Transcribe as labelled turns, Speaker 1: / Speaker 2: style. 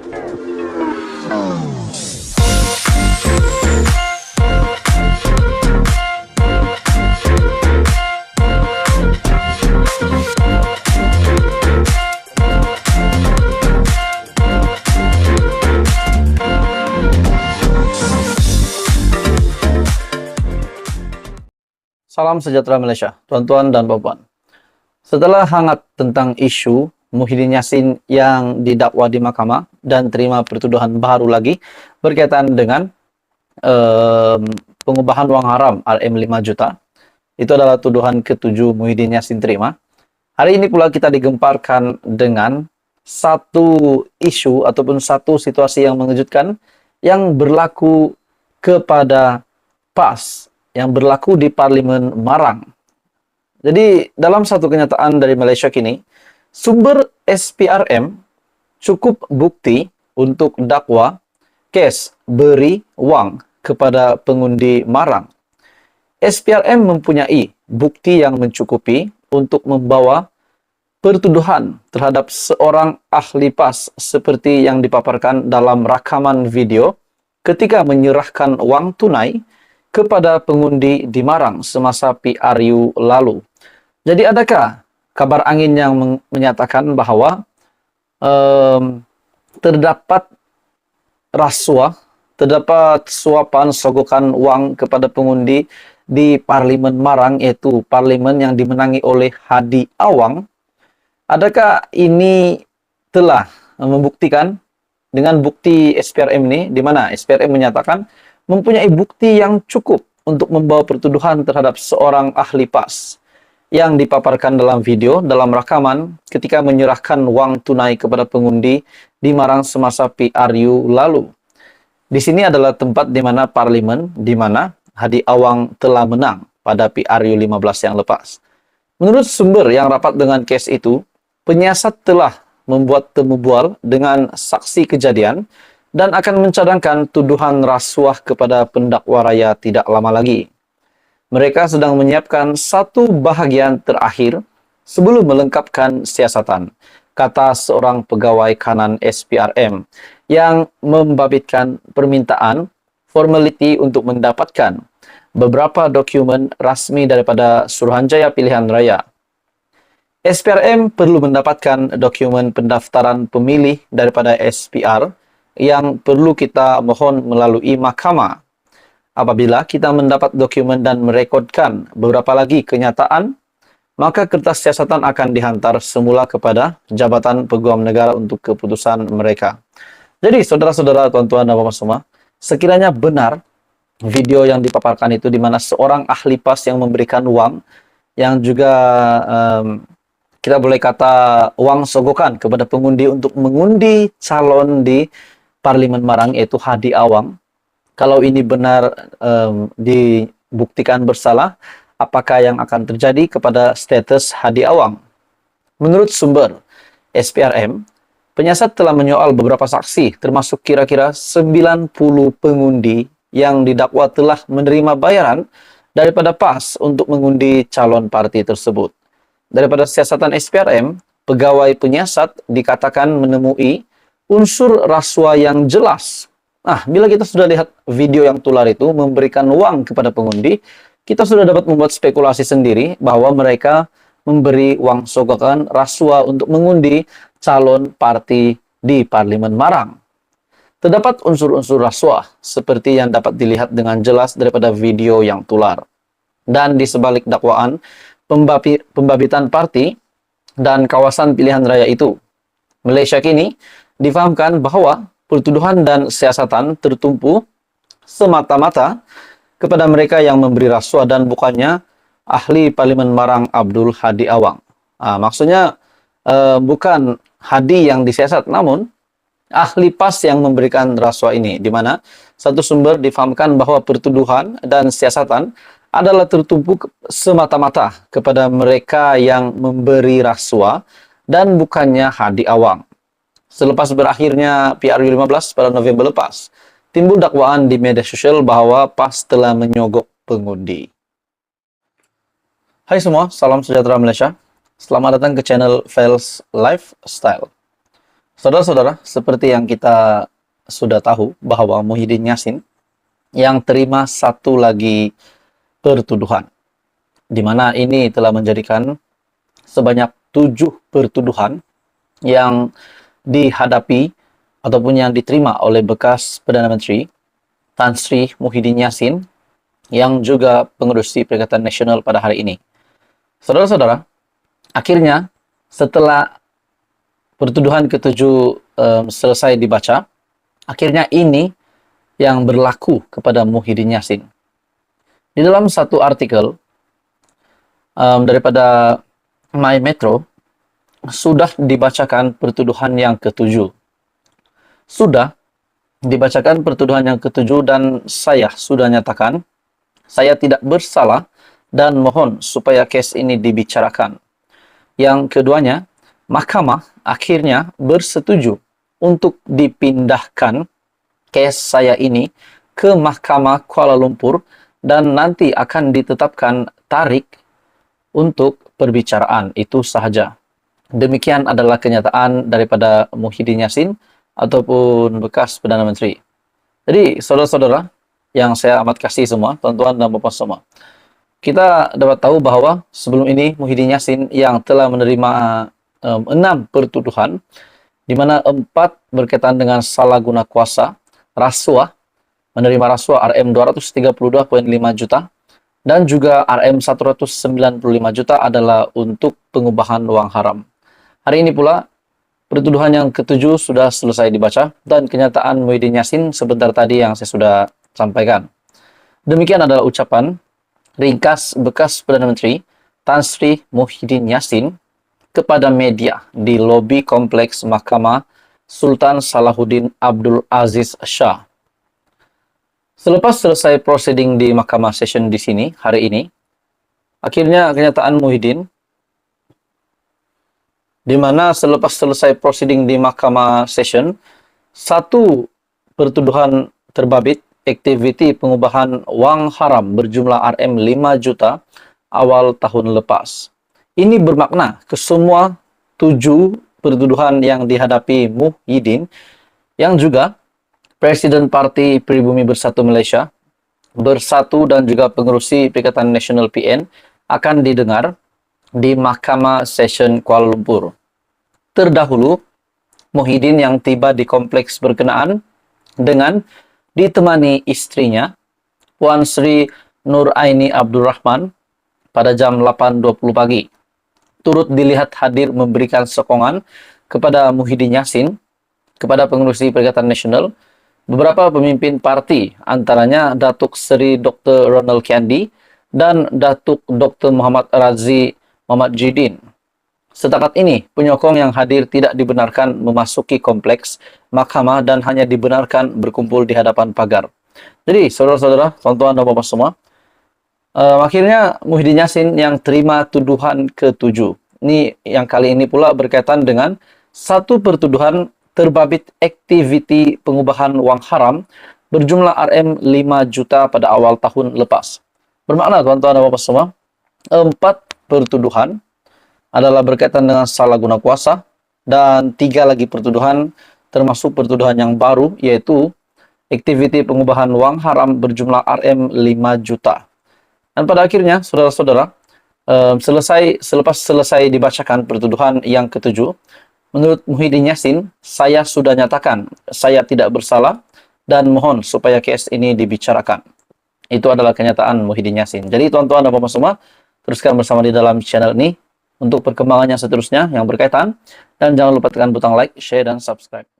Speaker 1: Salam sejahtera Malaysia, tuan-tuan dan puan-puan. Setelah hangat tentang isu Muhyiddin Yassin yang didakwa di mahkamah dan terima pertuduhan baru lagi berkaitan dengan pengubahan wang haram RM 5 juta. Itu adalah tuduhan ke-7 Muhyiddin Yassin terima. Hari ini pula kita digemparkan dengan satu isu ataupun satu situasi yang mengejutkan yang berlaku kepada PAS, yang berlaku di Parlimen Marang. Jadi, dalam satu kenyataan dari Malaysia kini, sumber SPRM cukup bukti untuk dakwa kes beri wang kepada pengundi Marang. SPRM mempunyai bukti yang mencukupi untuk membawa pertuduhan terhadap seorang ahli PAS seperti yang dipaparkan dalam rakaman video ketika menyerahkan wang tunai kepada pengundi di Marang semasa PRU lalu. Jadi adakah kabar angin yang menyatakan bahwa terdapat rasuah, terdapat suapan sogokan wang kepada pengundi di Parlimen Marang, yaitu parlimen yang dimenangi oleh Hadi Awang? Adakah ini telah membuktikan dengan bukti SPRM ini, di mana SPRM menyatakan mempunyai bukti yang cukup untuk membawa pertuduhan terhadap seorang ahli PAS yang dipaparkan dalam video, dalam rakaman ketika menyerahkan wang tunai kepada pengundi di Marang semasa PRU lalu. Di sini adalah tempat di mana parlimen, di mana Hadi Awang telah menang pada PRU 15 yang lepas. Menurut sumber yang rapat dengan kes itu, penyiasat telah membuat temu bual dengan saksi kejadian dan akan mencadangkan tuduhan rasuah kepada pendakwa raya tidak lama lagi. Mereka sedang menyiapkan satu bahagian terakhir sebelum melengkapkan siasatan, kata seorang pegawai kanan SPRM yang membabitkan permintaan formaliti untuk mendapatkan beberapa dokumen rasmi daripada Suruhanjaya Pilihan Raya. SPRM perlu mendapatkan dokumen pendaftaran pemilih daripada SPR yang perlu kita mohon melalui mahkamah. Apabila kita mendapat dokumen dan merekodkan beberapa lagi kenyataan, maka kertas siasatan akan dihantar semula kepada Jabatan Peguam Negara untuk keputusan mereka. Jadi, saudara-saudara, tuan-tuan dan puan semua, sekiranya benar video yang dipaparkan itu di mana seorang ahli PAS yang memberikan uang, yang juga kita boleh kata uang sogokan kepada pengundi untuk mengundi calon di Parlimen Marang, yaitu Hadi Awang. Kalau ini benar dibuktikan bersalah, apakah yang akan terjadi kepada status Hadi Awang? Menurut sumber SPRM, penyiasat telah menyoal beberapa saksi, termasuk kira-kira 90 pengundi yang didakwa telah menerima bayaran daripada PAS untuk mengundi calon parti tersebut. Daripada siasatan SPRM, pegawai penyiasat dikatakan menemui unsur rasuah yang jelas. Nah, bila kita sudah lihat video yang tular itu memberikan uang kepada pengundi, kita sudah dapat membuat spekulasi sendiri bahwa mereka memberi uang sogokan rasuah untuk mengundi calon parti di Parlimen Marang. Terdapat unsur-unsur rasuah seperti yang dapat dilihat dengan jelas daripada video yang tular. Dan di sebalik dakwaan pembabitan parti dan kawasan pilihan raya itu, Malaysia kini difahamkan bahwa pertuduhan dan siasatan tertumpu semata-mata kepada mereka yang memberi rasuah dan bukannya ahli Parlimen Marang Abdul Hadi Awang. Maksudnya bukan Hadi yang disiasat, namun ahli PAS yang memberikan rasuah ini, di mana satu sumber difahamkan bahwa pertuduhan dan siasatan adalah tertumpu semata-mata kepada mereka yang memberi rasuah dan bukannya Hadi Awang. Selepas berakhirnya PRU 15 pada November lepas, timbul dakwaan di media sosial bahwa PAS telah menyogok pengundi. Hai semua, salam sejahtera Malaysia. Selamat datang ke channel Fels Lifestyle. Saudara-saudara, seperti yang kita sudah tahu bahwa Muhyiddin Yassin yang terima satu lagi pertuduhan, di mana ini telah menjadikan sebanyak 7 pertuduhan yang dihadapi ataupun yang diterima oleh bekas Perdana Menteri Tan Sri Muhyiddin Yassin yang juga pengerusi Perikatan Nasional pada hari ini. Saudara-saudara, akhirnya setelah pertuduhan ketujuh selesai dibaca, akhirnya ini yang berlaku kepada Muhyiddin Yassin. Di dalam satu artikel daripada My Metro, sudah dibacakan pertuduhan yang ketujuh. Sudah dibacakan pertuduhan yang ketujuh dan saya sudah nyatakan saya tidak bersalah dan mohon supaya kes ini dibicarakan. Yang keduanya, mahkamah akhirnya bersetuju untuk dipindahkan kes saya ini ke Mahkamah Kuala Lumpur dan nanti akan ditetapkan tarikh untuk perbicaraan. Itu sahaja. Demikian adalah kenyataan daripada Muhyiddin Yassin ataupun bekas Perdana Menteri. Jadi, saudara-saudara yang saya amat kasih semua, tuan-tuan dan puan semua, kita dapat tahu bahwa sebelum ini Muhyiddin Yassin yang telah menerima 6 pertuduhan, di mana 4 berkaitan dengan salah guna kuasa, rasuah, menerima rasuah RM232.5 juta, dan juga RM195 juta adalah untuk pengubahan wang haram. Hari ini pula, pertuduhan yang ketujuh sudah selesai dibaca, dan kenyataan Muhyiddin Yassin sebentar tadi yang saya sudah sampaikan. Demikian adalah ucapan ringkas bekas Perdana Menteri Tan Sri Muhyiddin Yassin kepada media di lobi kompleks Mahkamah Sultan Salahuddin Abdul Aziz Shah. Selepas selesai proceeding di Mahkamah Session di sini hari ini, akhirnya kenyataan Muhyiddin, di mana selepas selesai proceeding di Mahkamah Session, satu pertuduhan terbabit aktiviti pengubahan wang haram berjumlah RM5 juta awal tahun lepas. Ini bermakna ke semua 7 pertuduhan yang dihadapi Muhyiddin, yang juga Presiden Parti Pribumi Bersatu Malaysia, Bersatu dan juga pengerusi Perikatan Nasional PN akan didengar di Mahkamah Session Kuala Lumpur. Terdahulu, Muhyiddin yang tiba di kompleks berkenaan dengan ditemani istrinya, Puan Sri Nur Aini Abdul Rahman, pada jam 8.20 pagi. Turut dilihat hadir memberikan sokongan kepada Muhyiddin Yassin, kepada pengerusi Perikatan Nasional, beberapa pemimpin parti, antaranya Datuk Seri Dr. Ronald Kendi dan Datuk Dr. Muhammad Razi Muhammad Jidin. Setakat ini, penyokong yang hadir tidak dibenarkan memasuki kompleks mahkamah dan hanya dibenarkan berkumpul di hadapan pagar. Jadi, saudara-saudara, tuan-tuan dan bapak semua, akhirnya Muhyiddin Yassin yang terima tuduhan ke-7. Ini yang kali ini pula berkaitan dengan satu pertuduhan terbabit aktiviti pengubahan wang haram berjumlah RM5 juta pada awal tahun lepas. Bermakna, tuan-tuan dan bapak semua, 4 pertuduhan adalah berkaitan dengan salah guna kuasa, dan 3 lagi pertuduhan termasuk pertuduhan yang baru, yaitu aktiviti pengubahan wang haram berjumlah RM5 juta. Dan pada akhirnya, saudara-saudara, selepas selesai dibacakan pertuduhan yang ke-7, menurut Muhyiddin Yassin, saya sudah nyatakan saya tidak bersalah dan mohon supaya kes ini dibicarakan. Itu adalah kenyataan Muhyiddin Yassin. Jadi tuan-tuan dan bapak semua, teruskan bersama di dalam channel ini untuk perkembangannya seterusnya yang berkaitan, dan jangan lupa tekan butang like, share, dan subscribe.